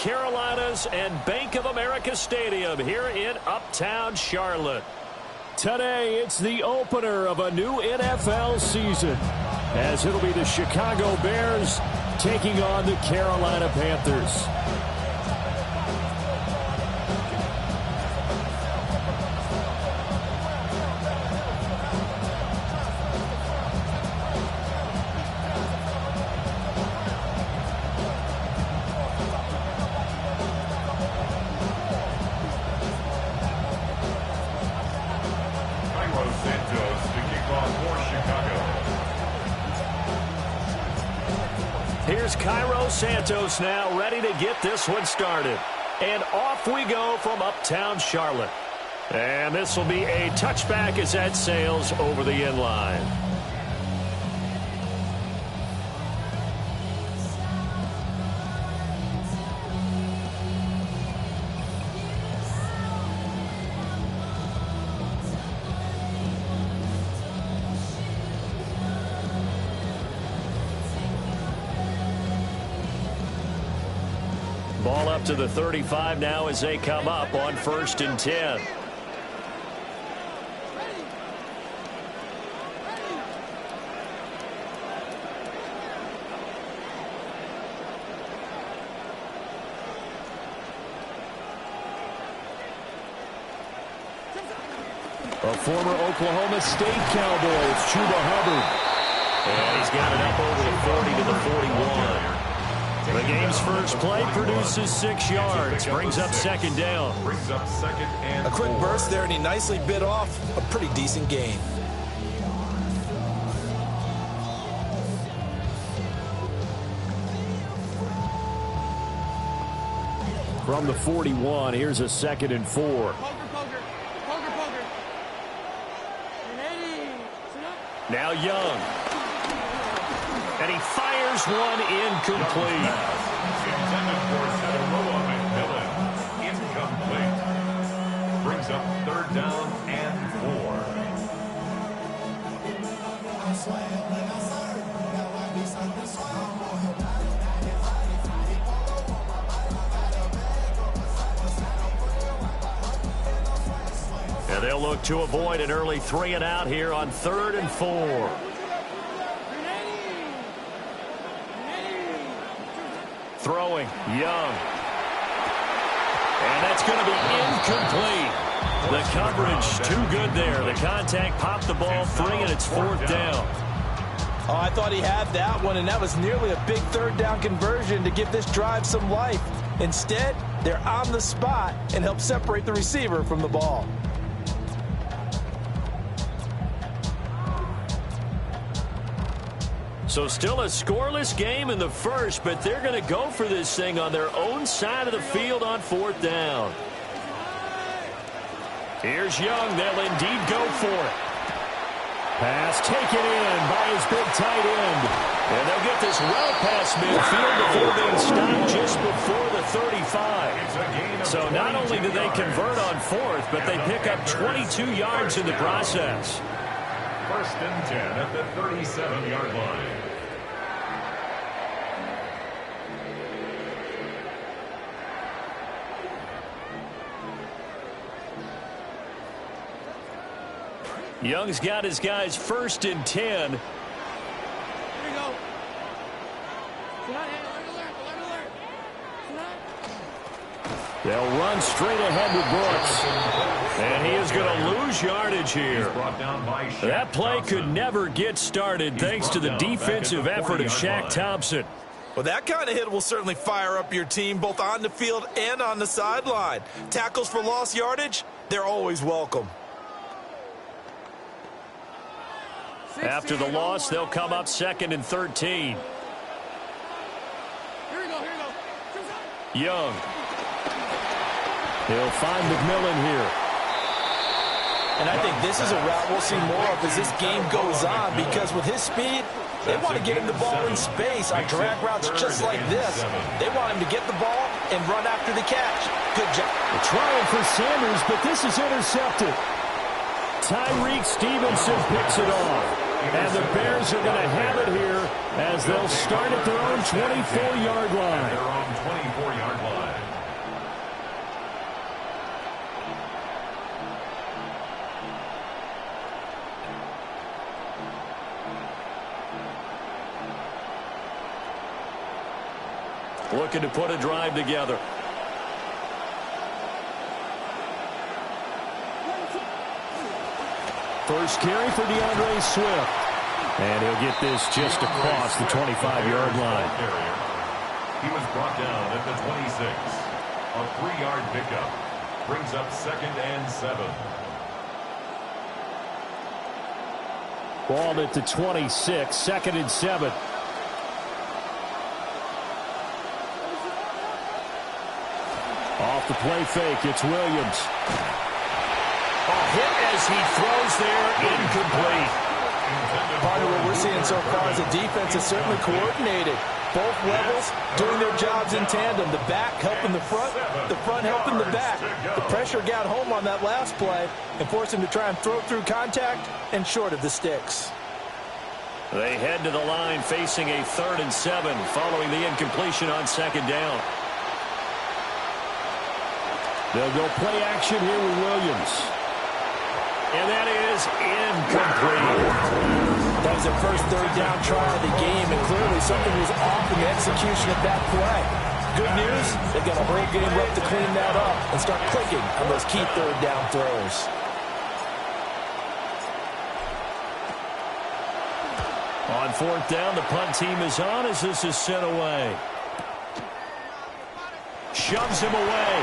Carolinas and Bank of America Stadium here in Uptown Charlotte. Today, it's the opener of a new NFL season, as it'll be the Chicago Bears taking on the Carolina Panthers. Here's Cairo Santos now ready to get this one started. And off we go from Uptown Charlotte. And this will be a touchback as that sails over the end line. Ball up to the 35 now as they come up on 1st and 10. A former Oklahoma State Cowboy, it's Chuba Hubbard. And he's got it up over the 40 to the 41. The game's first play produces 6 yards, brings up second down. A quick burst there, and he nicely bit off a pretty decent gain. From the 41, here's a 2nd and 4. Now Young. And he fires one incomplete. Intended for Sadaroa McMillan. Incomplete. Brings up 3rd down and 4. And they'll look to avoid an early 3 and out here on 3rd and 4. Throwing, Young. And that's going to be incomplete. The coverage too good there. The contact popped the ball free, and it's 4th down. Oh, I thought he had that one, and that was nearly a big 3rd down conversion to give this drive some life. Instead, they're on the spot and help separate the receiver from the ball. So still a scoreless game in the first, but they're going to go for this thing on their own side of the field on 4th down. Here's Young. They'll indeed go for it. Pass taken in by his big tight end. And they'll get this well past midfield before being stopped just before the 35. So not only do they convert on 4th, but they pick up 22 yards in the process. 1st and 10 at the 37-yard line. Young's got his guys 1st and 10. Here we go. They'll run straight ahead with Brooks. And he is going to lose yardage here. That play could never get started thanks to the defensive effort of Shaq Thompson. Well, that kind of hit will certainly fire up your team both on the field and on the sideline. Tackles for lost yardage, they're always welcome. After the loss, they'll come up 2nd and 13. Here we go. Young. He'll find McMillan here. And I think this is a route we'll see more of as this game goes on, because with his speed, they want to get him the ball in space on drag routes just like this. They want him to get the ball and run after the catch. Good job. They're trying for Sanders, but this is intercepted. Tyreek Stevenson picks it off. And the Bears are going to have it here as they'll start at their own 24-yard line. Their own 24-yard line. looking to put a drive together. First carry for DeAndre Swift. And he'll get this just across the 25-yard line. He was brought down at the 26. A 3-yard pickup brings up 2nd and 7. Ball at the 26, 2nd and 7. Off the play fake, it's Williams. A hit as he throws there, incomplete. Part of what we're seeing so far is the defense is certainly coordinated. Both levels doing their jobs in tandem. The back helping the front helping the back. The pressure got home on that last play and forced him to try and throw through contact and short of the sticks. They head to the line facing a 3rd and 7 following the incompletion on 2nd down. They'll go play action here with Williams. And that is incomplete. That was their first 3rd down try of the game, and clearly something was off in the execution of that play. Good news, they've got a whole game left to clean that up and start clicking on those key 3rd down throws. On 4th down, the punt team is on as this is sent away. Shoves him away.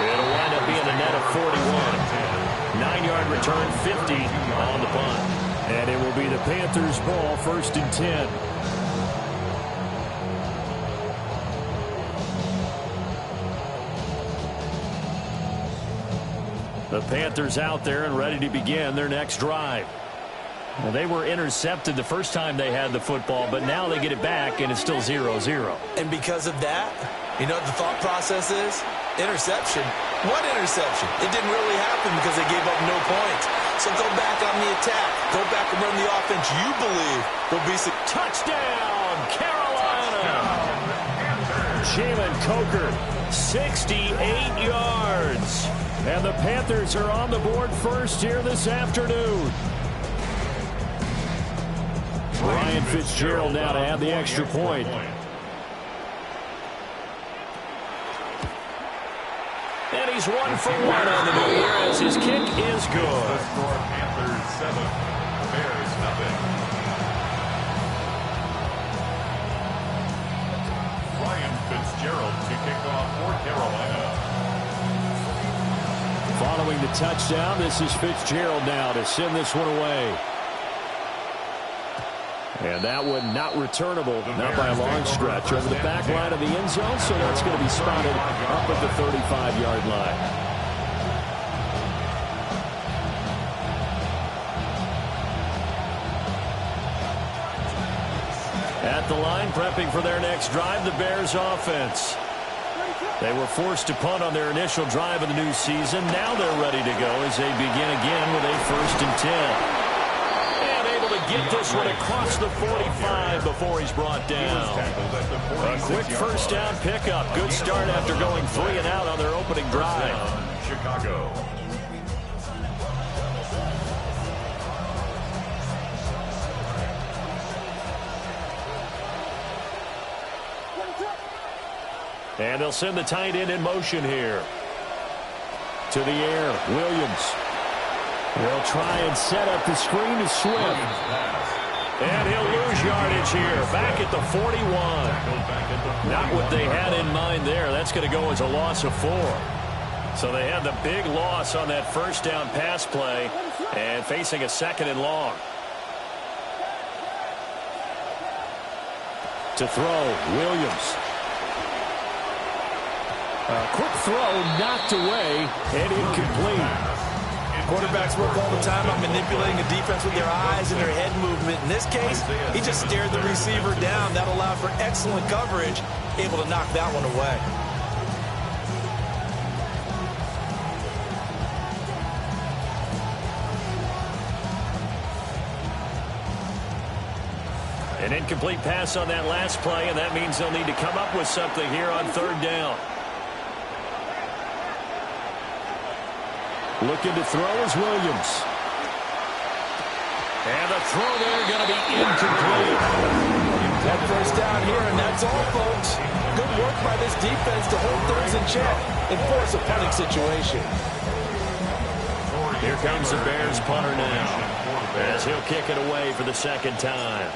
It'll wind up being a net of 41. 9-yard return, 50 on the punt. And it will be the Panthers' ball, 1st and 10. The Panthers out there and ready to begin their next drive. Well, they were intercepted the first time they had the football, but now they get it back, and it's still 0-0. And because of that, you know what the thought process is? Interception. What interception? It didn't really happen because they gave up no points. So go back on the attack. Go back and run the offense you believe will be some touchdown, Carolina. Jalen Coker, 68 yards. And the Panthers are on the board first here this afternoon. Ryan Fitzgerald now to add the extra point. And he's 1 for 1 on the new year as his kick is good. Panthers 7, Bears nothing. Ryan Fitzgerald to kick off for Carolina. Following the touchdown, this is Fitzgerald now to send this one away. And that one not returnable, not by a long stretch, over the back line of the end zone, so that's going to be spotted up at the 35-yard line. At the line, prepping for their next drive, the Bears offense. They were forced to punt on their initial drive of the new season. Now they're ready to go as they begin again with a 1st and 10. Get this one across the 45 before he's brought down. A quick 1st down pickup. Good start after going 3 and out on their opening drive. Chicago. And they'll send the tight end in motion here. To the air, Williams. They'll try and set up the screen to Swift. And he'll lose yardage here. Back at the 41. Not what they had in mind there. That's going to go as a loss of 4. So they had the big loss on that 1st down pass play and facing a 2nd and long. To throw, Williams. A quick throw knocked away and incomplete. Quarterbacks work all the time on manipulating a defense with their eyes and their head movement. In this case, he just stared the receiver down. That allowed for excellent coverage, able to knock that one away. An incomplete pass on that last play, and that means they'll need to come up with something here on 3rd down. Looking to throw is Williams. And the throw there going to be incomplete. That 1st down here, and that's all, folks. good work by this defense to hold things in check and force a punting situation. Here comes the Bears punter now, as he'll kick it away for the second time.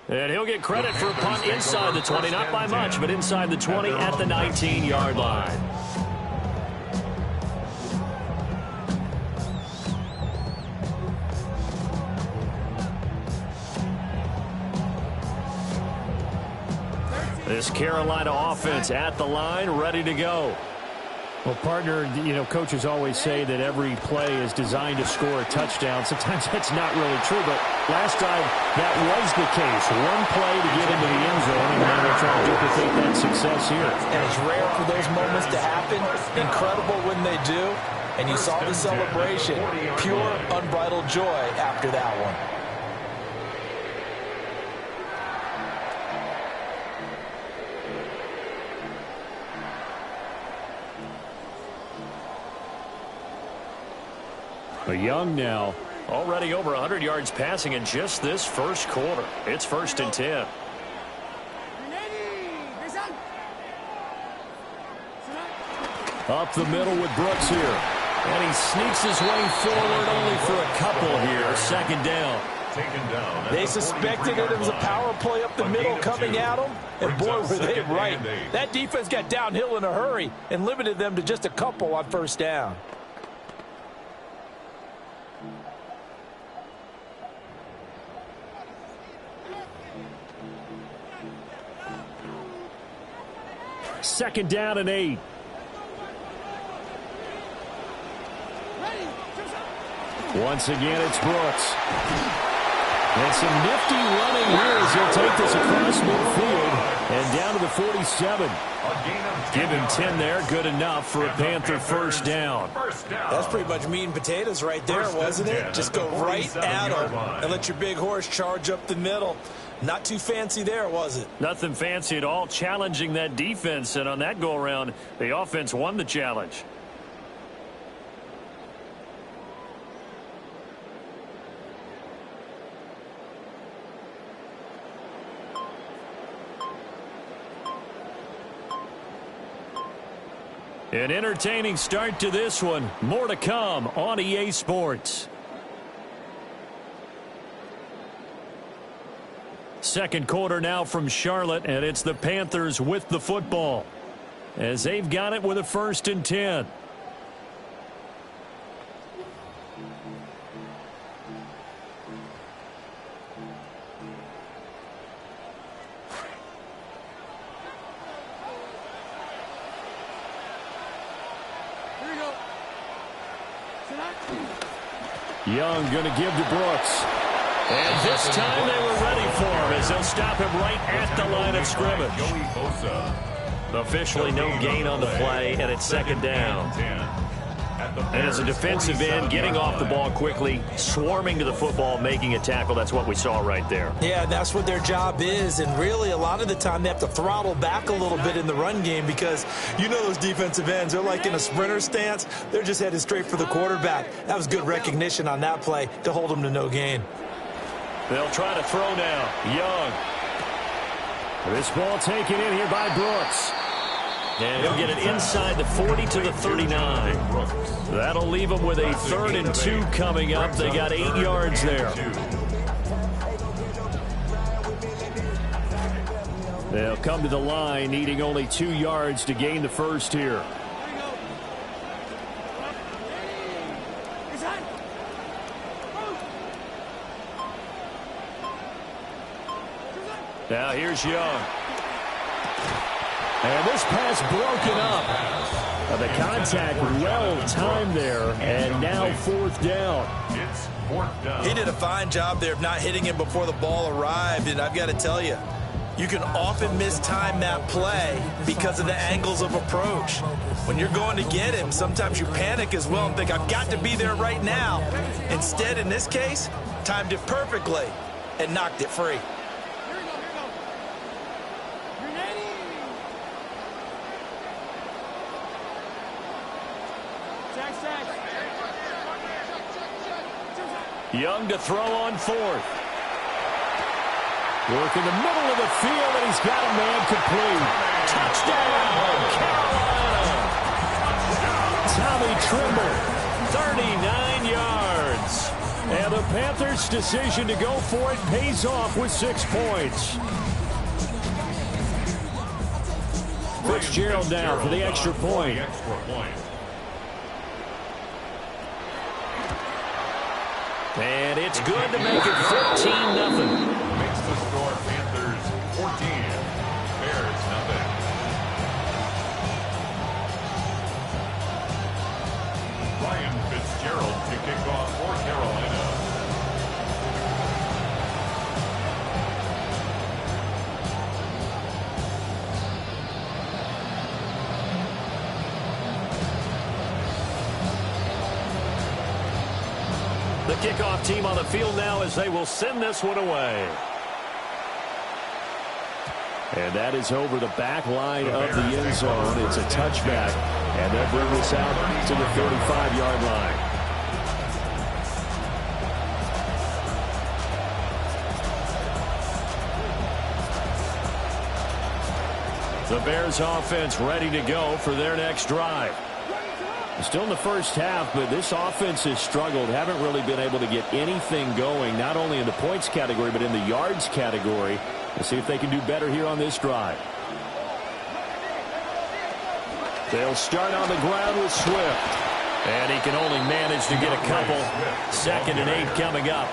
And he'll get credit for a punt inside the 20, not by much, but inside the 20 at the 19-yard line. This Carolina offense at the line, ready to go. Well, partner, coaches always say that every play is designed to score a touchdown. Sometimes that's not really true, but last drive, that was the case. One play to get into the end zone, and now they're trying to duplicate that success here. And it's rare for those moments to happen. Incredible when they do. And you saw the celebration. Pure, unbridled joy after that one. Young now. Already over 100 yards passing in just this first quarter. It's 1st and 10. Up the middle with Brooks here. And he sneaks his way forward only for a couple here. Second down. They suspected it was a power play up the middle coming at them. And boy, were they right. That defense got downhill in a hurry and limited them to just a couple on first down. Second down and 8. Once again, it's Brooks. And some nifty running here as he'll take this across midfield and down to the 47. Give him 10 there. Good enough for a Panther first down. That's pretty much meat and potatoes right there, wasn't it? Just go right at him and let your big horse charge up the middle. Not too fancy there, was it? Nothing fancy at all. Challenging that defense. And on that go-around, the offense won the challenge. An entertaining start to this one. More to come on EA Sports. Second quarter now from Charlotte, and it's the Panthers with the football as they've got it with a 1st and 10. Young going to give to Brooks. And this time they were ready for him as they'll stop him right at the line of scrimmage. Officially no gain on the play, and it's second down. And as a defensive end, getting off the ball quickly, swarming to the football, making a tackle, that's what we saw right there. Yeah, that's what their job is, and really a lot of the time they have to throttle back a little bit in the run game because you know those defensive ends, they're like in a sprinter stance. They're just headed straight for the quarterback. That was good recognition on that play to hold them to no gain. They'll try to throw now. Young. This ball taken in here by Brooks. And he'll get it inside the 40 to the 39. That'll leave them with a 3rd and 2 coming up. They got 8 yards there. They'll come to the line, needing only 2 yards to gain the first here. Now here's Young. And this pass broken up. The contact well timed there, and now 4th down. He did a fine job there of not hitting him before the ball arrived, and I've got to tell you, you can often mistime that play because of the angles of approach. When you're going to get him, sometimes you panic as well and think, I've got to be there right now. Instead, in this case, timed it perfectly and knocked it free. Young to throw on fourth. Work in the middle of the field, and he's got a man complete. Touchdown, Carolina! Tommy Trimble, 39 yards. And the Panthers' decision to go for it pays off with 6 points. Fitzgerald now for the extra point. And it's good to make it 14-0. Makes the score Panthers 14, Bears nothing. Ryan Fitzgerald to kick off for Carolina. The kickoff team on the field now as they will send this one away. And that is over the back line of the end zone. It's a touchback. And they'll bring this out to the 35-yard line. The Bears offense ready to go for their next drive. Still in the first half, but this offense has struggled. Haven't really been able to get anything going, not only in the points category, but in the yards category. We'll see if they can do better here on this drive. They'll start on the ground with Swift. And he can only manage to get a couple. 2nd and 8 coming up.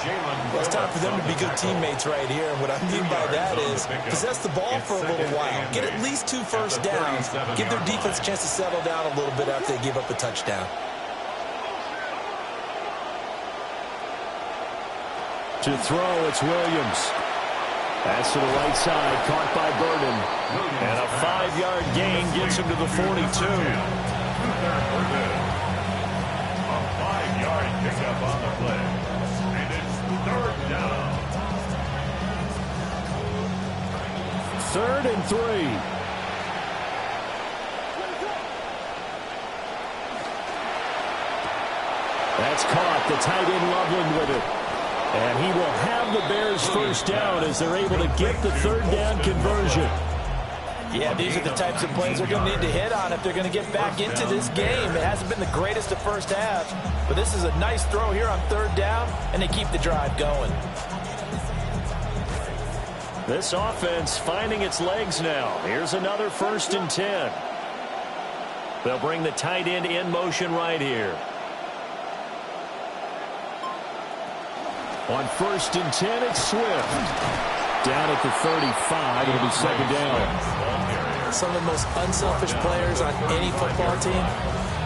Well, it's time for them to be good teammates right here. And what I mean by that is possess the ball for a little while. Get at least 2 first downs. Give their defense a chance to settle down a little bit after they give up a touchdown. To throw, it's Williams. Pass to the right side, caught by Burden. And a 5-yard gain gets him to the 42. A 5-yard pickup on the play. And it's 3rd down. 3rd and 3. That's caught. The tight end Loveland with it. And he will have the Bears first down as they're able to get the 3rd down conversion. Yeah, these are the types of plays they're going to need to hit on if they're going to get back into this game. It hasn't been the greatest of first halves, but this is a nice throw here on 3rd down, and they keep the drive going. This offense finding its legs now. Here's another 1st and 10. They'll bring the tight end in motion right here. On 1st and 10, it's Swift. Down at the 35, it'll be 2nd down. Some of the most unselfish players on any football team,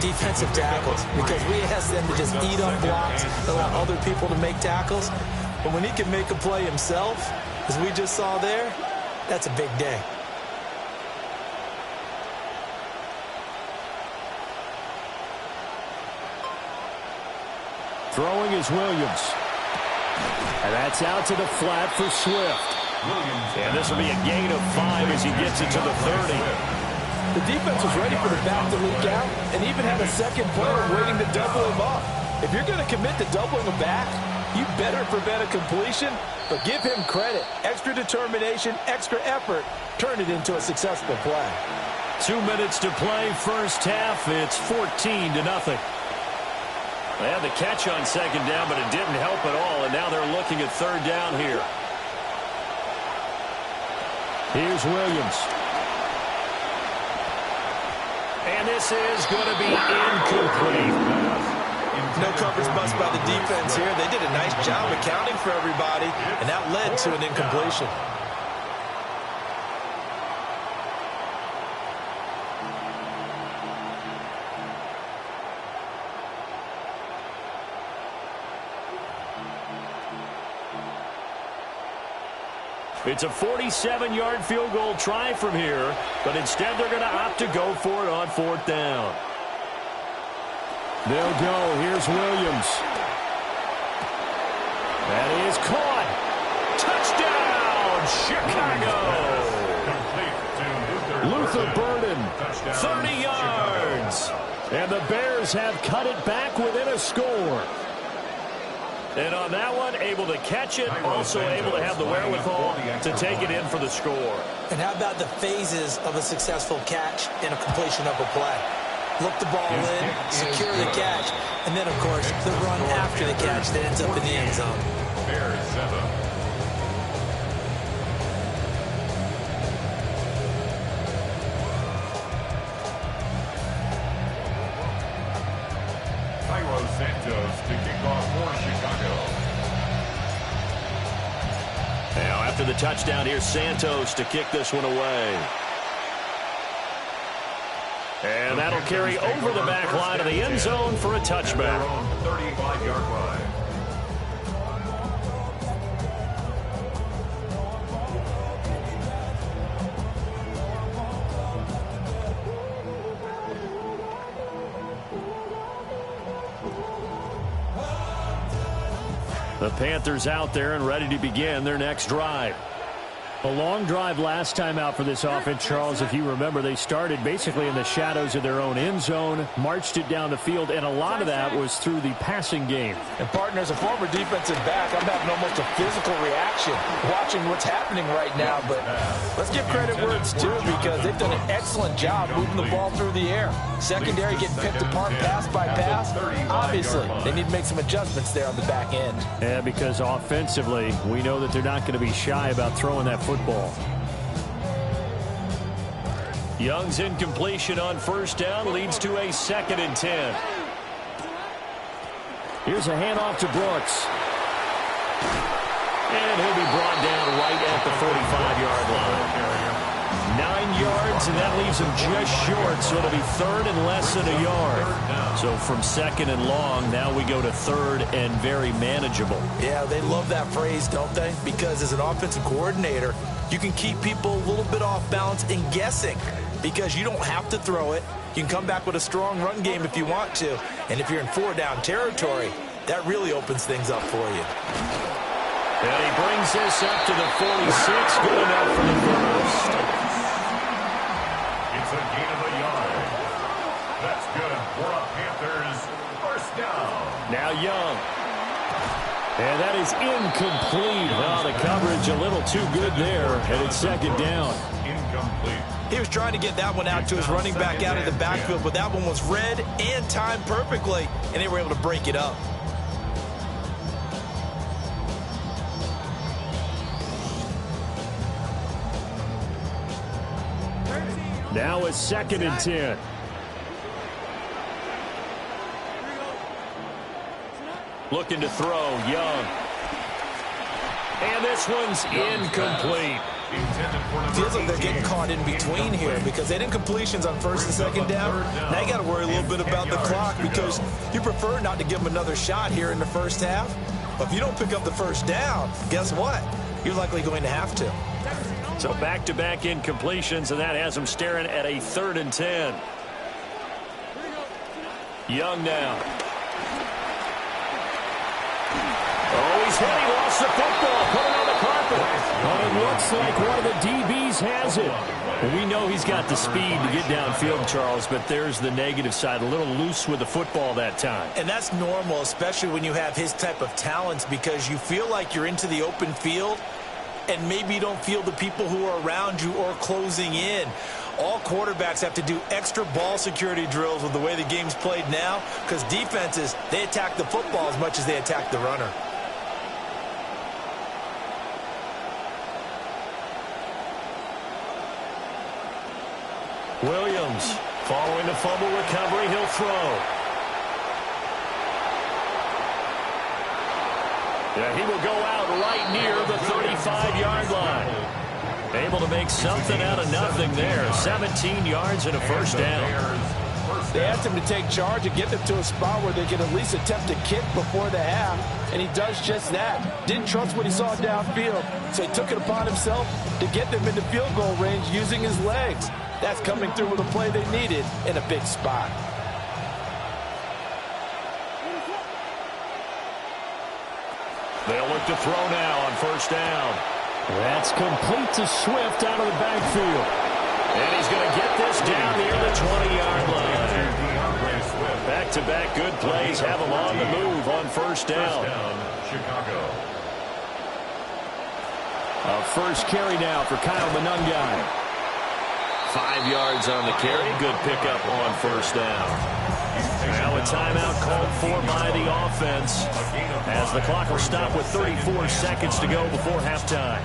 defensive tackles, because we ask them to just eat up blocks, allow other people to make tackles. But when he can make a play himself, as we just saw there, that's a big day. Throwing is Williams. And that's out to the flat for Swift. And this will be a gain of 5 as he gets it to the 30. The defense was ready for the back to leak out and even had a second player waiting to double him up. If you're going to commit to doubling him back, you better prevent a completion, but give him credit. Extra determination, extra effort, turn it into a successful play. 2 minutes to play, first half. It's 14-0. They had the catch on 2nd down, but it didn't help at all, and now they're looking at 3rd down here. Here's Williams. And this is going to be incomplete. No coverage bust by the defense here. They did a nice job accounting for everybody, and that led to an incompletion. It's a 47-yard field goal try from here, but instead they're going to opt to go for it on 4th down. They'll go. Here's Williams. That is caught. Touchdown, Chicago. Luther Burden, 30 yards. And the Bears have cut it back within a score. And on that one, able to catch it, also able to have the wherewithal to take it in for the score. And how about the phases of a successful catch and a completion of a play? Look the ball in, secure the catch, and then, of course, the run after the catch that ends up in the end zone. Bears 7. Santos to kick off for Chicago. Now after the touchdown, here's Santos to kick this one away. And that'll carry over the back line of the end zone for a touchback. 35-yard line. The Panthers out there and ready to begin their next drive. A long drive last time out for this offense, Charles. If you remember, they started basically in the shadows of their own end zone, marched it down the field, and a lot of that was through the passing game. And, partner, as a former defensive back, I'm having almost a physical reaction watching what's happening right now. But let's give credit where it's due, because they've done an excellent job moving the ball through the air. Secondary getting picked apart pass by pass. Obviously, they need to make some adjustments there on the back end. Yeah, because offensively, we know that they're not going to be shy about throwing that football. Young's incompletion on first down leads to a 2nd and 10. Here's a handoff to Brooks. And he'll be brought down right at the 45-yard line. 9 yards, and that leaves him just short, so it'll be 3rd and less than a yard. So from 2nd and long, now we go to 3rd and very manageable. Yeah, they love that phrase, don't they? Because as an offensive coordinator, you can keep people a little bit off balance and guessing, because you don't have to throw it. You can come back with a strong run game if you want to. And if you're in 4-down territory, that really opens things up for you. And he brings this up to the 46. Good enough for the first. It's a gain of a yard. That's good for a Panthers first down. Now Young. And that is incomplete. Well, the coverage a little too good there, and it's 2nd down. Incomplete. He was trying to get that one out to his running back out of the backfield, but that one was read and timed perfectly, and they were able to break it up. Now it's 2nd and 10. Looking to throw, Young. And this one's incomplete. Feels like they're getting caught in between here, because they didn't completions on 1st and 2nd down. Now you got to worry a little bit about the clock, because you prefer not to give them another shot here in the first half. But if you don't pick up the first down, guess what? You're likely going to have to. So back-to-back incompletions, and that has them staring at a 3rd and 10. Young now. Oh, he's hit. He lost the football. Put it on the carpet. But it looks like one of the DBs has it. Well, we know he's got the speed to get downfield, Charles, but there's the negative side. A little loose with the football that time. And that's normal, especially when you have his type of talents, because you feel like you're into the open field, and maybe you don't feel the people who are around you or closing in. All quarterbacks have to do extra ball security drills with the way the game's played now, because defenses, they attack the football as much as they attack the runner. Williams, following the fumble recovery, he'll throw. Yeah, he will go out right near the 35-yard line. Able to make something out of nothing there. 17 yards and a first down. They asked him to take charge and get them to a spot where they could at least attempt a kick before the half, and he does just that. Didn't trust what he saw downfield, so he took it upon himself to get them into field goal range using his legs. That's coming through with a play they needed in a big spot. They'll look to throw now on first down. That's complete to Swift out of the backfield. And he's going to get this down near the 20-yard line. Back back-to-back good plays have them on the move on first down. Chicago. A first carry now for Kyle Monungai. 5 yards on the carry. Good pickup on first down. Now a timeout called for by the offense as the clock will stop with 34 seconds to go before halftime.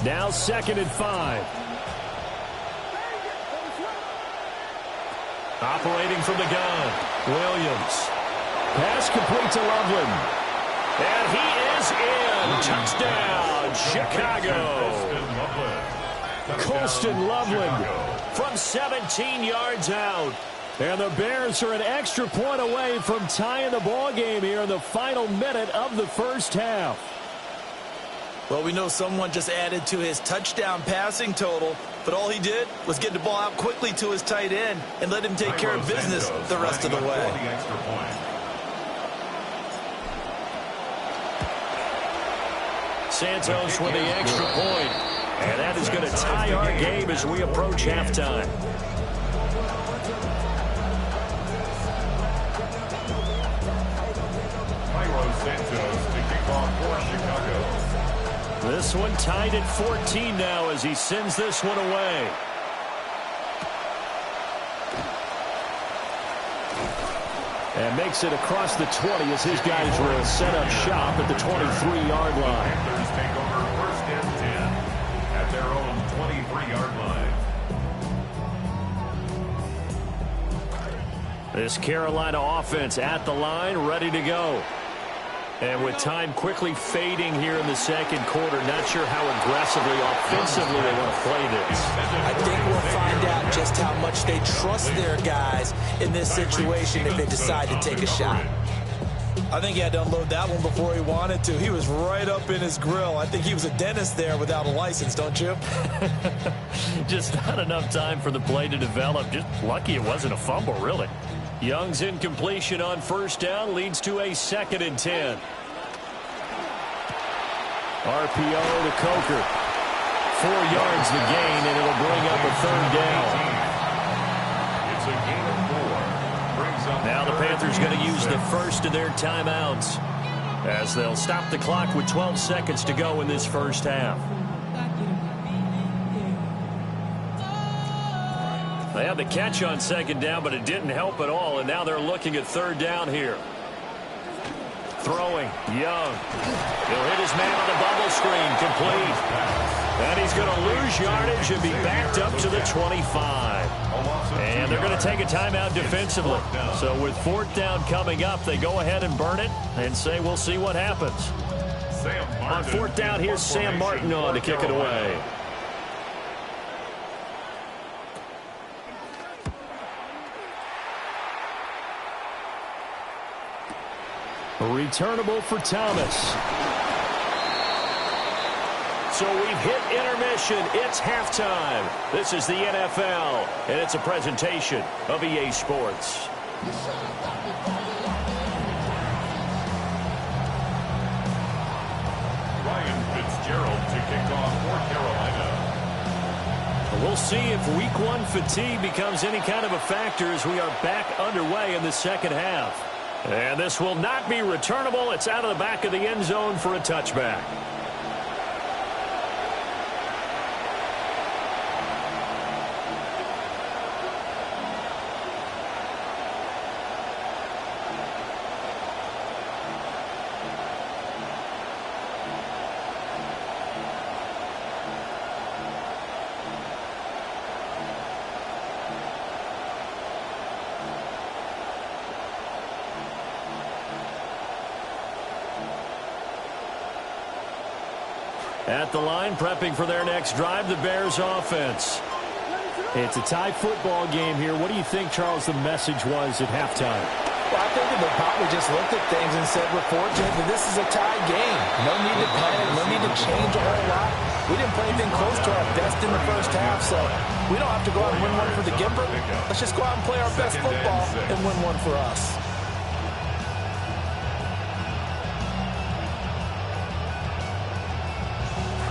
Now 2nd and 5. Operating from the gun, Williams. Pass complete to Loveland. And he is in. Touchdown, Chicago. Colston Loveland from 17 yards out. And the Bears are an extra point away from tying the ball game here in the final minute of the first half. Well, we know someone just added to his touchdown passing total, but all he did was get the ball out quickly to his tight end and let him take care of business the rest of the way. Santos with the extra point. And that is going to tie our game as we approach halftime. Santos to kick off for Chicago. This one tied at 14 now as he sends this one away. And makes it across the 20 as his guys will set up shop at the 23-yard line. Panthers take over 1st and 10 at their own 23-yard line. This Carolina offense at the line, ready to go. And with time quickly fading here in the second quarter, not sure how aggressively, offensively they want to play this. I think we'll find out just how much they trust their guys in this situation if they decide to take a shot. I think he had to unload that one before he wanted to. He was right up in his grill. I think he was a dentist there without a license, don't you? Just not enough time for the play to develop. Just lucky it wasn't a fumble, really. Young's incompletion on first down leads to a 2nd and 10. RPO to Coker. 4 yards the gain, and it'll bring up a 3rd down. It's a gain of 4. Brings up Now the Panthers going to use the first of their timeouts as they'll stop the clock with 12 seconds to go in this first half. They had the catch on 2nd down, but it didn't help at all, and now they're looking at 3rd down here. Throwing, Young. He'll hit his man on the bubble screen, complete. And he's going to lose yardage and be backed up to the 25. And they're going to take a timeout defensively. So with 4th down coming up, they go ahead and burn it and say we'll see what happens. On 4th down, here's Sam Martin on to kick it away. Returnable for Thomas. So we've hit intermission. It's halftime. This is the NFL, and it's a presentation of EA Sports. Ryan Fitzgerald to kick off for Carolina. We'll see if week 1 fatigue becomes any kind of a factor as we are back underway in the second half. And this will not be returnable. It's out of the back of the end zone for a touchback. At the line, prepping for their next drive, the Bears offense. It's a tie football game here. What do you think, Charles, the message was at halftime? Well, I think they probably just looked at things and said, we're fortunate that this is a tie game. No need to panic, no need to change a whole lot. We didn't play anything close to our best in the first half, so we don't have to go out and win one for the Gipper. Let's just go out and play our best football and win one for us.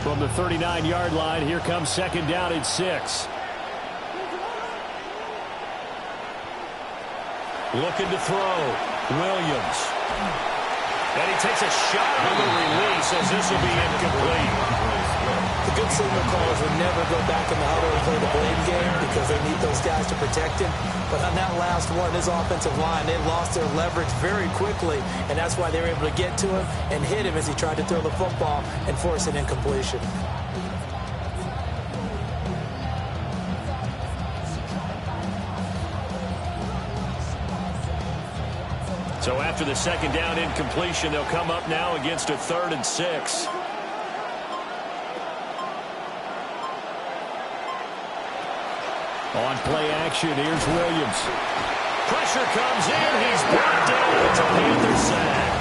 From the 39-yard line, here comes second down and 6. Looking to throw. Williams. And he takes a shot on the release as this will be incomplete. The good signal callers would never go back in the huddle and play the blame game because they need those guys to protect him. But on that last one, his offensive line, they lost their leverage very quickly, and that's why they were able to get to him and hit him as he tried to throw the football and force an incompletion. So after the second down incompletion, they'll come up now against a 3rd and 6. On play action, here's Williams. Pressure comes in. He's brought down. It's a Panther sack.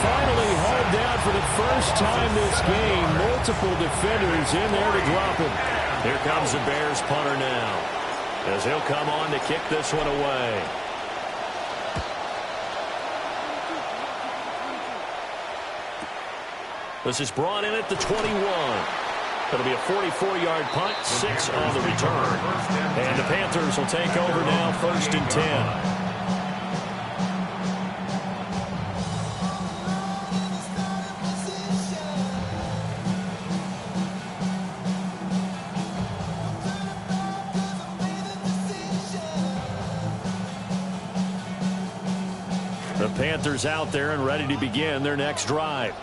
Finally hauled down for the first time this game. Multiple defenders in there to drop him. Here comes the Bears punter now, as he'll come on to kick this one away. This is brought in at the 21. It'll be a 44-yard punt, 6 on the return. And the Panthers will take over now, 1st and 10. The Panthers out there and ready to begin their next drive.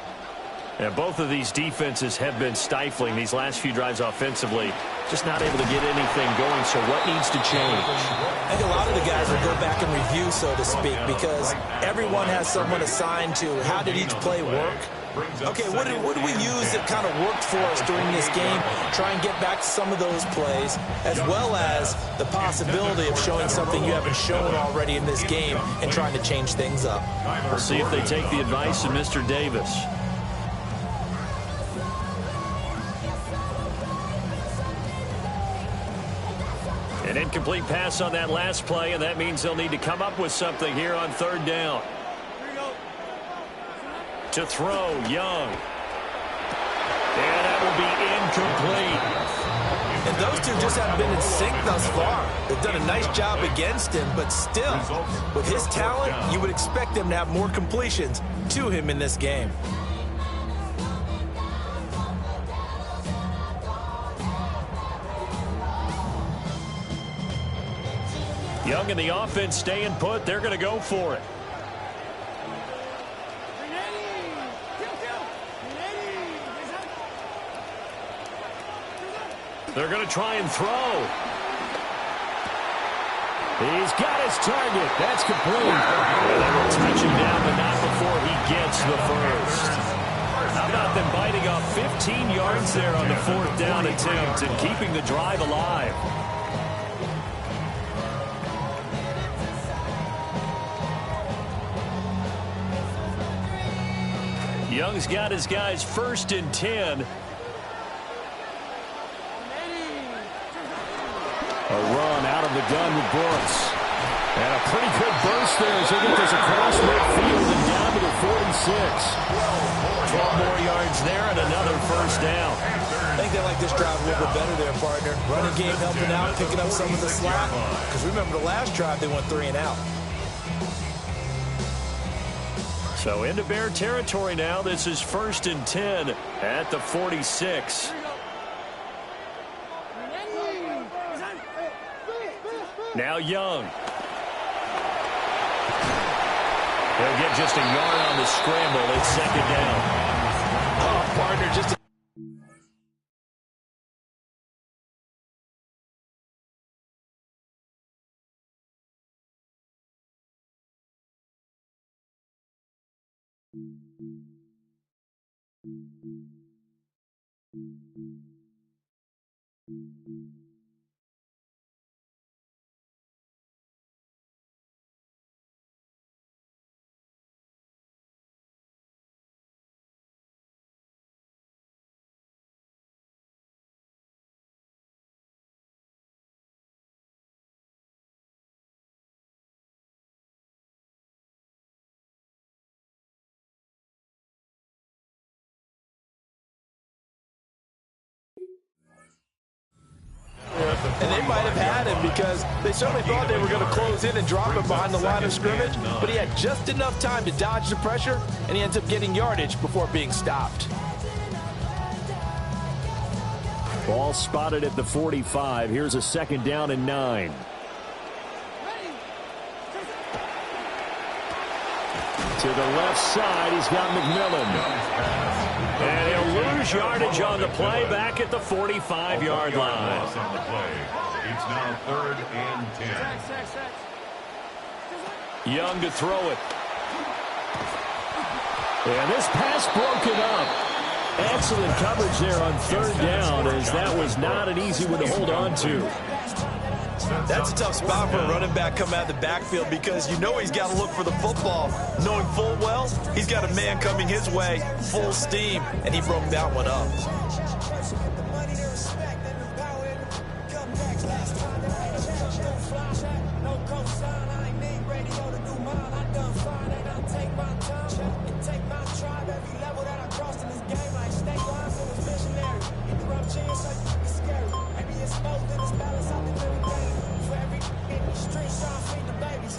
And both of these defenses have been stifling these last few drives offensively. Just not able to get anything going, so what needs to change? I think a lot of the guys will go back and review, so to speak, because everyone has someone assigned to how did each play work. Okay, what did we use that kind of worked for us during this game? Try and get back to some of those plays, as well as the possibility of showing something you haven't shown already in this game and trying to change things up. We'll see if they take the advice of Mr. Davis. An incomplete pass on that last play, and that means they'll need to come up with something here on 3rd down. To throw, Young. And that will be incomplete. And those two just haven't been in sync thus far. They've done a nice job against him, but still, with his talent, you would expect them to have more completions to him in this game. Young and the offense staying put. They're going to go for it. They're going to try and throw. He's got his target. That's complete. And they will touch him down, but not before he gets the first. How about them biting off 15 yards there on the 4th down attempt and keeping the drive alive? Young's got his guys 1st and 10. A run out of the gun with Brooks. And a pretty good burst there as they get this across midfield and down to the 46. 12 more yards there and another 1st down. I think they like this drive a little bit better there, partner. Running game helping out, picking up some of the slack. Because remember the last drive, they went 3 and out. So into Bear territory now. This is 1st and 10 at the 46. Now Young. He'll get just a yard on the scramble. It's 2nd down. Oh, partner, just a And they might have had him because they certainly thought they were going to close in and drop him behind the line of scrimmage, but he had just enough time to dodge the pressure, and he ends up getting yardage before being stopped. Ball spotted at the 45. Here's a 2nd down and 9. To the left side, he's got McMillan. And he'll lose yardage on the play back at the 45-yard line. It's now 3rd and 10. Young to throw it. And this pass broken up. Excellent coverage there on 3rd down, as that was not an easy one to hold on to. That's a tough spot for a running back coming out of the backfield because you know he's got to look for the football, knowing full well he's got a man coming his way, full steam, and he broke that one up.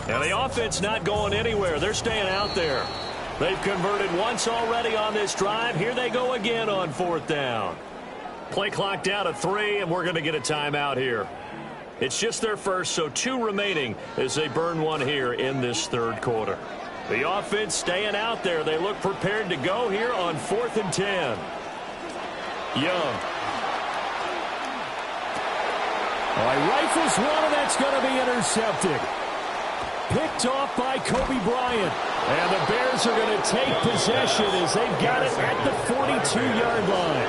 Now the offense not going anywhere. They're staying out there. They've converted once already on this drive. Here they go again on 4th down. Play clock down to 3, and we're going to get a timeout here. It's just their first, so 2 remaining as they burn one here in this 3rd quarter. The offense staying out there. They look prepared to go here on 4th and 10. Young. All right, rifles one, and that's going to be intercepted. Picked off by Kobe Bryant. And the Bears are going to take possession as they've got it at the 42-yard line.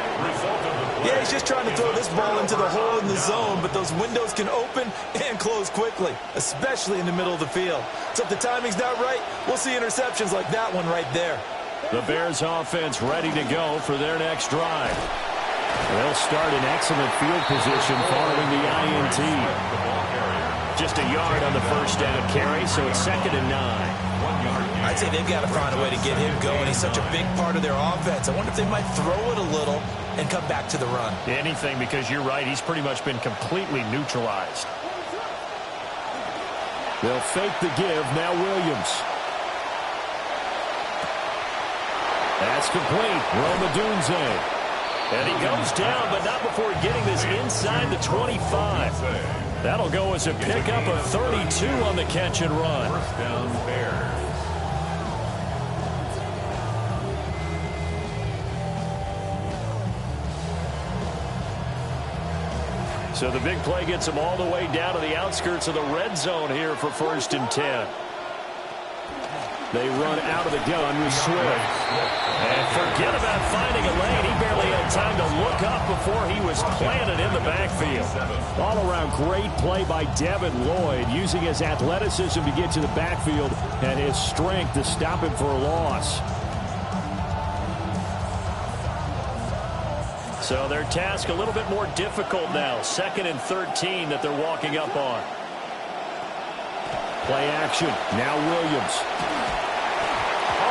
Yeah, he's just trying to throw this ball into the hole in the zone, but those windows can open and close quickly, especially in the middle of the field. So if the timing's not right, we'll see interceptions like that one right there. The Bears offense ready to go for their next drive. They'll start in excellent field position following the INT. Just a yard on the first down carry, so it's 2nd and 9. I'd say they've got to find a way to get him going. He's such a big part of their offense. I wonder if they might throw it a little and come back to the run. Anything, because you're right. He's pretty much been completely neutralized. They'll fake the give. Now Williams. That's complete. Roma Dunze. And he goes down, but not before getting this inside the 25. That'll go as a pickup of 32 on the catch and run. First down, Bears. So the big play gets them all the way down to the outskirts of the red zone here for 1st and 10. They run out of the gun with Swift. And forget about finding a lane. He barely had time to look up before he was planted in the backfield. All around great play by Devin Lloyd, using his athleticism to get to the backfield and his strength to stop him for a loss. So their task a little bit more difficult now. 2nd and 13 that they're walking up on. Play action. Now Williams.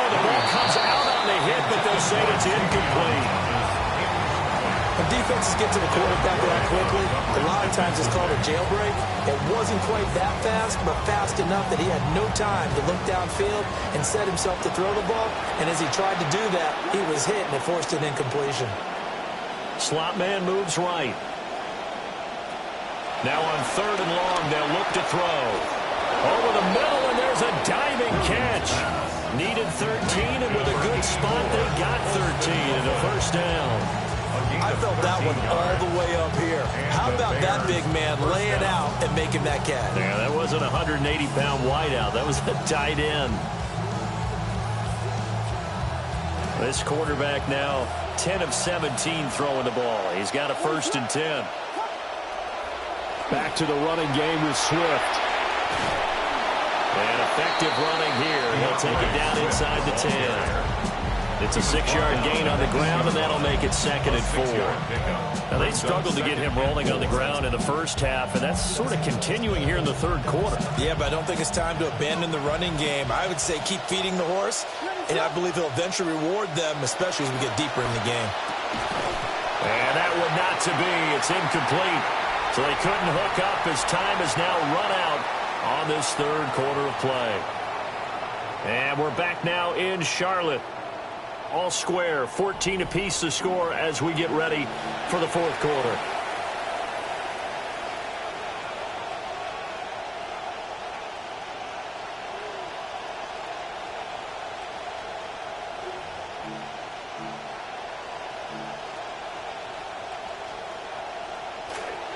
The ball comes out on the hit, but they'll say it's incomplete. When defenses get to the quarterback that quickly, a lot of times it's called a jailbreak. It wasn't quite that fast, but fast enough that he had no time to look downfield and set himself to throw the ball. And as he tried to do that, he was hit, and it forced an incompletion. Slot man moves right. Now on 3rd and long, they'll look to throw. Over the middle, and there's a diving catch. Needed 13, and with a good spot, they got 13 and a first down. I felt that one all the way up here. How about that big man laying out and making that catch? Yeah, that wasn't a 180-pound wideout. That was a tight end. This quarterback now 10 of 17 throwing the ball. He's got a 1st and 10. Back to the running game with Swift. And effective running here. He'll take it down inside the 10. It's a 6-yard gain on the ground, and that'll make it 2nd and 4. Now, they struggled to get him rolling on the ground in the first half, and that's sort of continuing here in the 3rd quarter. Yeah, but I don't think it's time to abandon the running game. I would say keep feeding the horse, and I believe he'll eventually reward them, especially as we get deeper in the game. And that one not to be. It's incomplete. So they couldn't hook up as time has now run out on this third quarter of play. And we're back now in Charlotte. All square, 14 apiece to score as we get ready for the fourth quarter.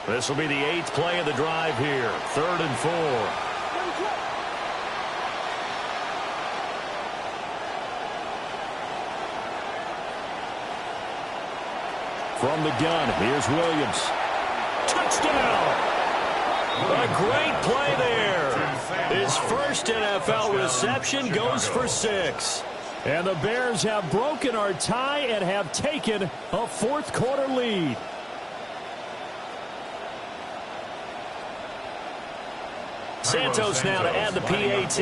This will be the 8th play of the drive here. 3rd and 4. From the gun, here's Williams. Touchdown! A great play there. His first NFL reception goes for 6. And the Bears have broken our tie and have taken a fourth quarter lead. Santos now to add the PAT.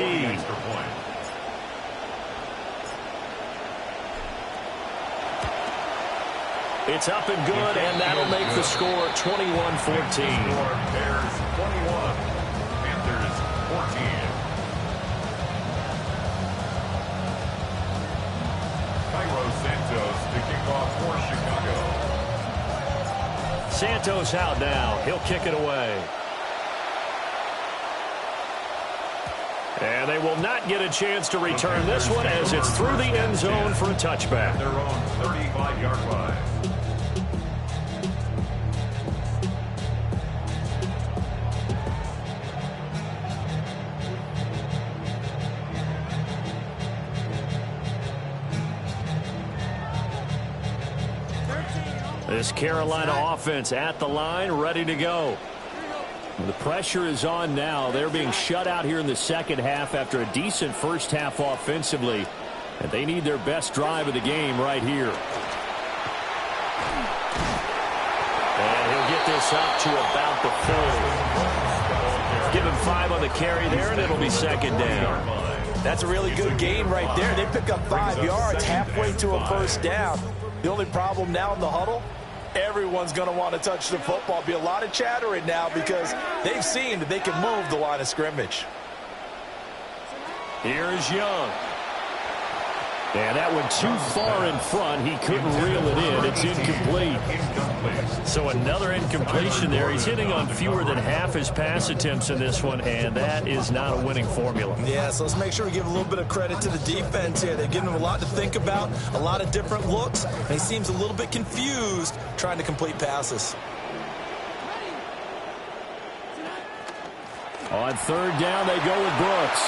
It's up and good, and that'll make the score 21-14. Bears 21, Panthers 14. Cairo Santos to kick off for Chicago. Santos out now. He'll kick it away. And they will not get a chance to return this one as it's through the end zone for a touchback. Their own 35-yard line. This Carolina offense at the line, ready to go. The pressure is on now. They're being shut out here in the second half after a decent first half offensively. And they need their best drive of the game right here. And he'll get this up to about the 40. Give him 5 on the carry there, and it'll be second down. That's a really good gain right there. They pick up 5 yards halfway to a first down. The only problem now in the huddle, everyone's going to want to touch the football. Be a lot of chattering now because they've seen that they can move the line of scrimmage. Here's Young. And that went too far in front. He couldn't reel it in. It's incomplete. So another incompletion there. He's hitting on fewer than half his pass attempts in this one, and that is not a winning formula. Yeah, so let's make sure we give a little bit of credit to the defense here. They're giving him a lot to think about, a lot of different looks, and he seems a little bit confused trying to complete passes. On third down, they go with Brooks.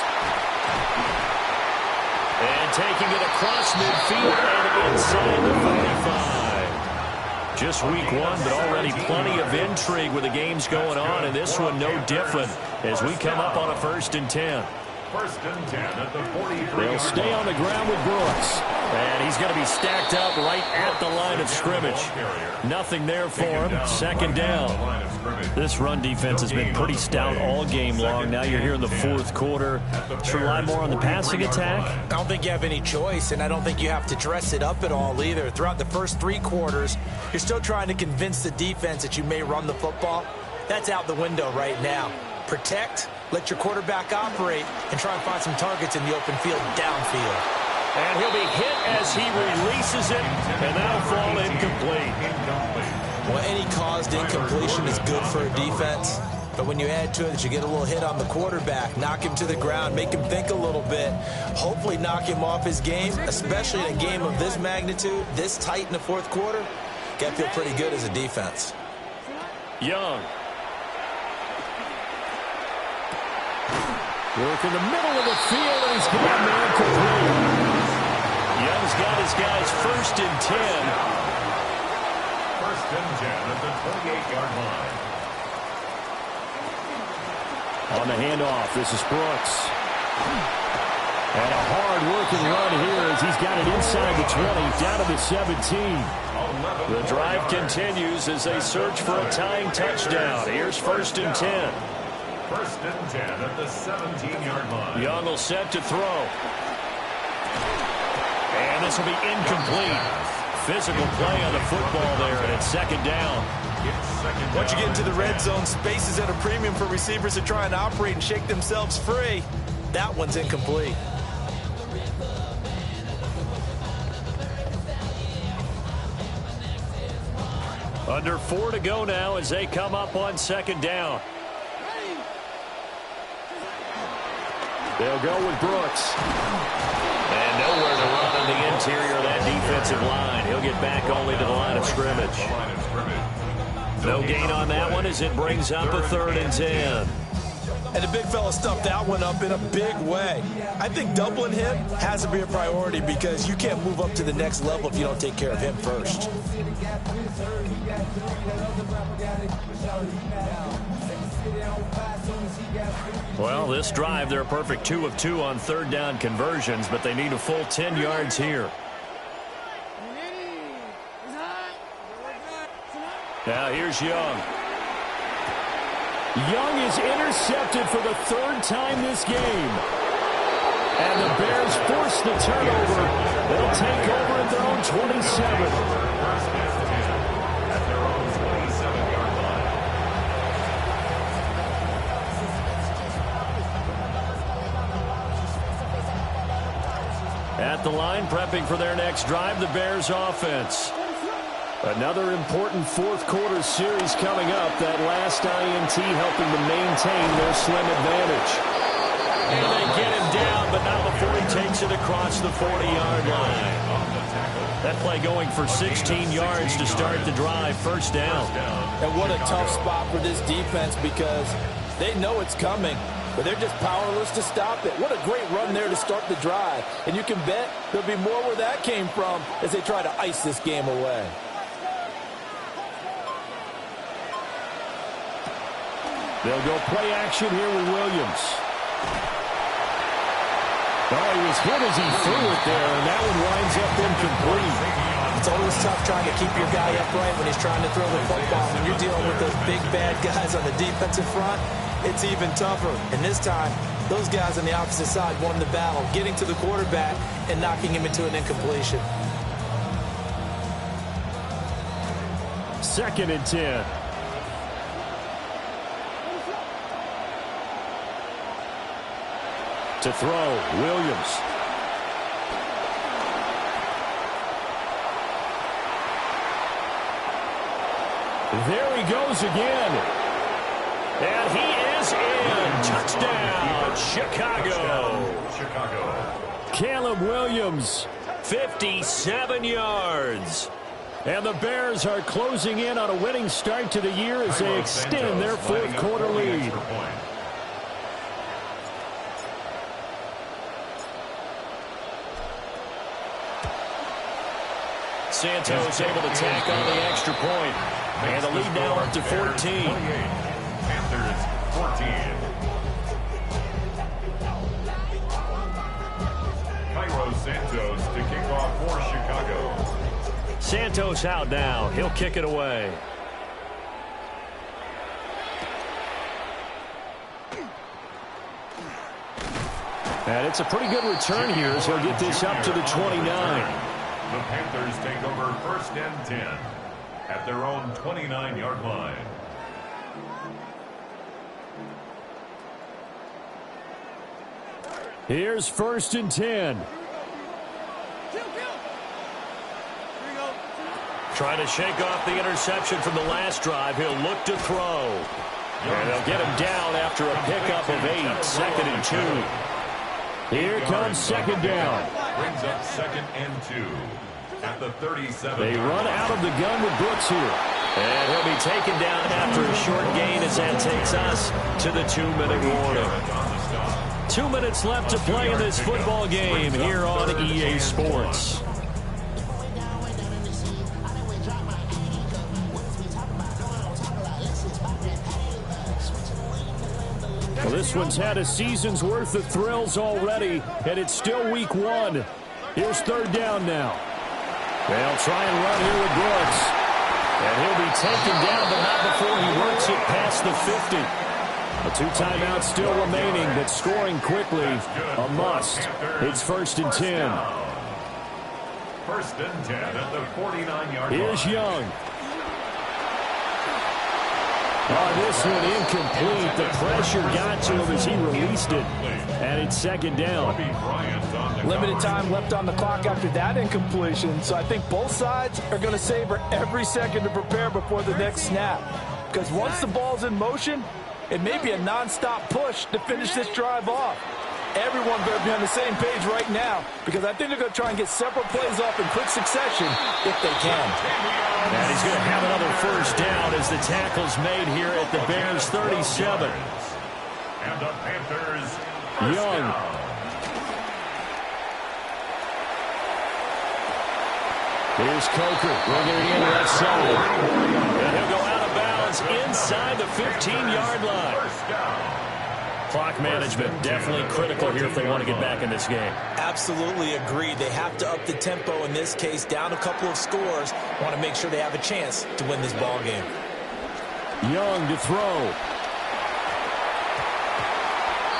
And taking it across midfield and inside the 45. Just week 1, but already plenty of intrigue with the games going on, and this one no different as we come up on a 1st and 10. 1st and 10 at the 43. They'll stay on the ground with Brooks. And he's going to be stacked up right at the line of scrimmage. Nothing there for him. Second down. This run defense has been pretty stout all game long. Now you're here in the fourth quarter. Should rely more on the passing attack? I don't think you have any choice, and I don't think you have to dress it up at all either. Throughout the first 3 quarters, you're still trying to convince the defense that you may run the football. That's out the window right now. Protect, let your quarterback operate, and try and find some targets in the open field downfield. And he'll be hit as he releases it, and that'll fall incomplete. Well, any caused incompletion is good for a defense, but when you add to it that you get a little hit on the quarterback, knock him to the ground, make him think a little bit, hopefully knock him off his game, especially in a game of this magnitude, this tight in the fourth quarter, got to feel pretty good as a defense. Young. Work in the middle of the field, and he's got a man complete. Young's got his guys 1st and 10. 1st and 10 at the 28-yard line. On the handoff, this is Brooks. And a hard-working run here as he's got it inside the 20, down to the 17. The drive continues as they search for a tying touchdown. Here's 1st and 10. 1st and 10 at the 17-yard line. Young will set to throw. And this will be incomplete. physical play on the football there, and it's second down. Once you get into the red zone, space is at a premium for receivers to try and operate and shake themselves free. That one's incomplete. Under 4 to go now as they come up on second down. They'll go with Brooks. And nowhere to run on the interior of that defensive line. He'll get back only to the line of scrimmage. No gain on that one as it brings up a 3rd and 10. And the big fella stuffed that one up in a big way. I think doubling him has to be a priority because you can't move up to the next level if you don't take care of him first. Well, this drive, they're a perfect 2 of 2 on 3rd down conversions, but they need a full 10 yards here. Now here's Young. Young is intercepted for the 3rd time this game. And the Bears force the turnover. They'll take over at their own 27. At the line, prepping for their next drive, the Bears offense. Another important 4th quarter series coming up. That last INT helping to maintain their slim advantage. And they get him down, but not before he takes it across the 40-yard line. That play going for 16 yards to start the drive. 1st down. And what a tough spot for this defense because they know it's coming, but they're just powerless to stop it. What a great run there to start the drive. And you can bet there'll be more where that came from as they try to ice this game away. They'll go play action here with Williams. Oh, he was hit as he threw it there, and that one winds up incomplete. It's always tough trying to keep your guy upright when he's trying to throw the football. When you're dealing with those big, bad guys on the defensive front, it's even tougher. And this time, those guys on the opposite side won the battle, getting to the quarterback and knocking him into an incompletion. 2nd and 10. To throw, Williams. There he goes again. And he is in. Touchdown, Chicago. Caleb Williams, 57 yards. And the Bears are closing in on a winning start to the year as they extend their 4th quarter lead. Santos able to tack on the extra point. And the lead now up to 14. Panthers 14. Cairo Santos to kick off for Chicago. Santos out now. He'll kick it away. And it's a pretty good return here as he'll get this up to the 29. The Panthers take over 1st and 10 at their own 29-yard line. Here's 1st and 10. Trying to shake off the interception from the last drive. He'll look to throw. And they'll get him down after a pickup of 8. 2nd and 2. Here comes 2nd down. Brings up 2nd and 2 at the 37. They run out of the gun with Brooks here. And he'll be taken down after a short gain as that takes us to the 2-minute warning. 2 minutes left to play in this football game here on EA Sports. Well, this one's had a season's worth of thrills already, and it's still week 1. Here's 3rd down now. They'll try and run here with Brooks. And he'll be taken down, but not before he works it past the 50. A 2 timeouts still remaining, but scoring quickly, a must. It's 1st and 10. First and 10 at the 49-yard line. Here's Young. Oh, this one incomplete. The pressure got to him as he released it. And it's second down. Limited time left on the clock after that incompletion. So I think both sides are going to savor every second to prepare before the next snap. Because once the ball's in motion, it may be a nonstop push to finish this drive off. Everyone better be on the same page right now, because I think they're going to try and get several plays off in quick succession if they can. And he's going to have another first down as the tackle's made here at the Bears 37. And the Panthers Young. Here's Coker bringing it in left side. And he'll go out of bounds inside the 15-yard line. First down. Clock management definitely critical here if they want to get back in this game. Absolutely agree. They have to up the tempo in this case, down a couple of scores. Want to make sure they have a chance to win this ball game. Young to throw.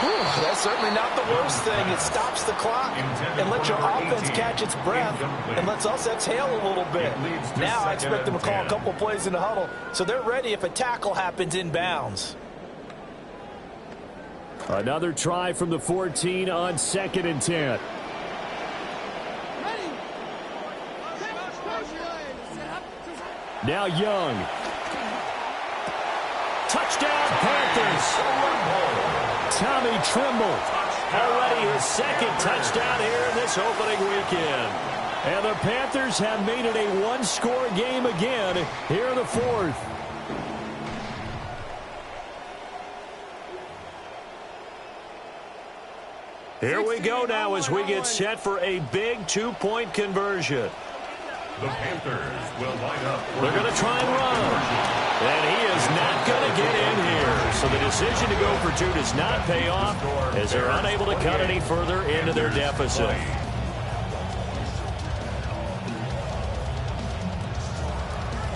Whew, that's certainly not the worst thing. It stops the clock and lets your offense catch its breath and lets us exhale a little bit. Now I expect them to call a couple plays in the huddle so they're ready if a tackle happens inbounds. Another try from the 14 on 2nd and 10. Now Young. Touchdown Panthers. Tommy Tremble. Already his second touchdown here in this opening weekend. And the Panthers have made it a one-score game again here in the fourth. Here we go now as we get set for a big two-point conversion. The Panthers will line up. They're going to try and run. And he is not going to get in here. So the decision to go for two does not pay off as they're unable to cut any further into their deficit.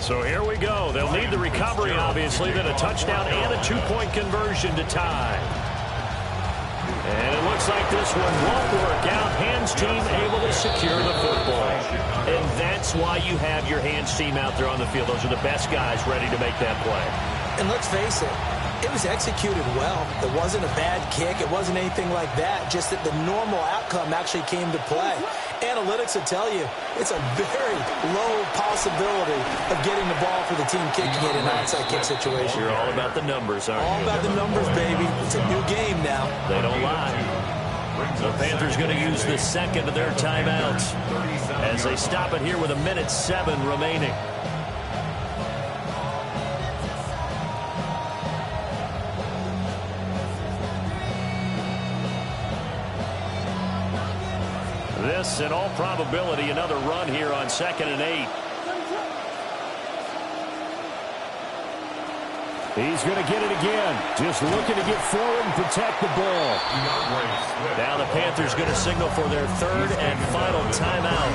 So here we go. They'll need the recovery, obviously, then a touchdown and a two-point conversion to tie. And it looks like this one won't work out. Hands team able to secure the football. And that's why you have your hands team out there on the field. Those are the best guys ready to make that play. And let's face it, it was executed well. It wasn't a bad kick. It wasn't anything like that. Just that the normal outcome actually came to play. Analytics will tell you it's a very low possibility of getting the ball for the team kicking it in an onside kick situation. You're all about the numbers, aren't you? All about the numbers, baby. It's a new game now. They don't lie. The Panthers going to use the second of their timeouts as they stop it here with 1:07 remaining. This, in all probability, another run here on 2nd and 8. He's going to get it again. Just looking to get forward and protect the ball. Now the Panthers going to signal for their third and final timeout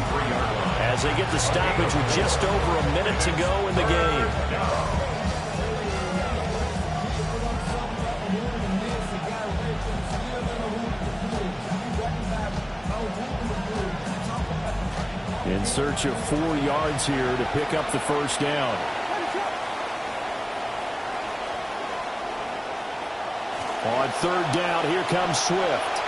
as they get the stoppage with just over a minute to go in the game. In search of 4 yards here to pick up the first down. On 3rd down, here comes Swift.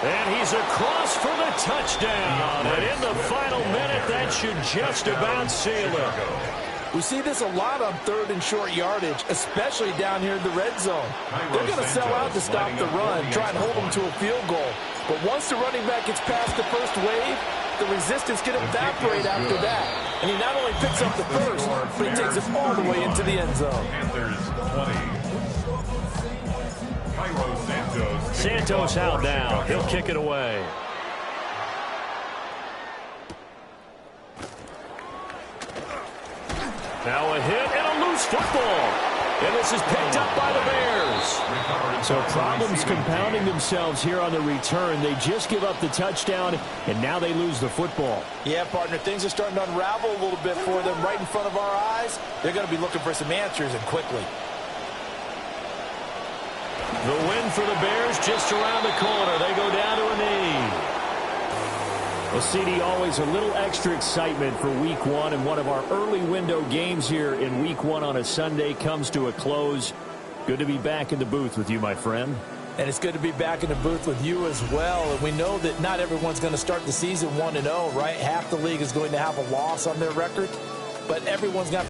And he's across for the touchdown. And in the final minute, that should just about seal it. We see this a lot on 3rd and short yardage, especially down here in the red zone. They're going to sell out to stop the run, try and hold them to a field goal. But once the running back gets past the first wave, the resistance can evaporate after that. And he not only picks up the first, but he takes it all the way into the end zone. Santos out now. He'll kick it away. Now a hit and a loose football. And this is picked up by the Bears. So problems compounding themselves here on the return. They just give up the touchdown, and now they lose the football. Yeah, partner, things are starting to unravel a little bit for them right in front of our eyes. They're going to be looking for some answers, and quickly. The win for the Bears just around the corner. They go down to a knee. Well, CD, always a little extra excitement for Week 1, and one of our early window games here in Week 1 on a Sunday comes to a close. Good to be back in the booth with you, my friend. And it's good to be back in the booth with you as well. And we know that not everyone's going to start the season 1-0, right? Half the league is going to have a loss on their record, but everyone's got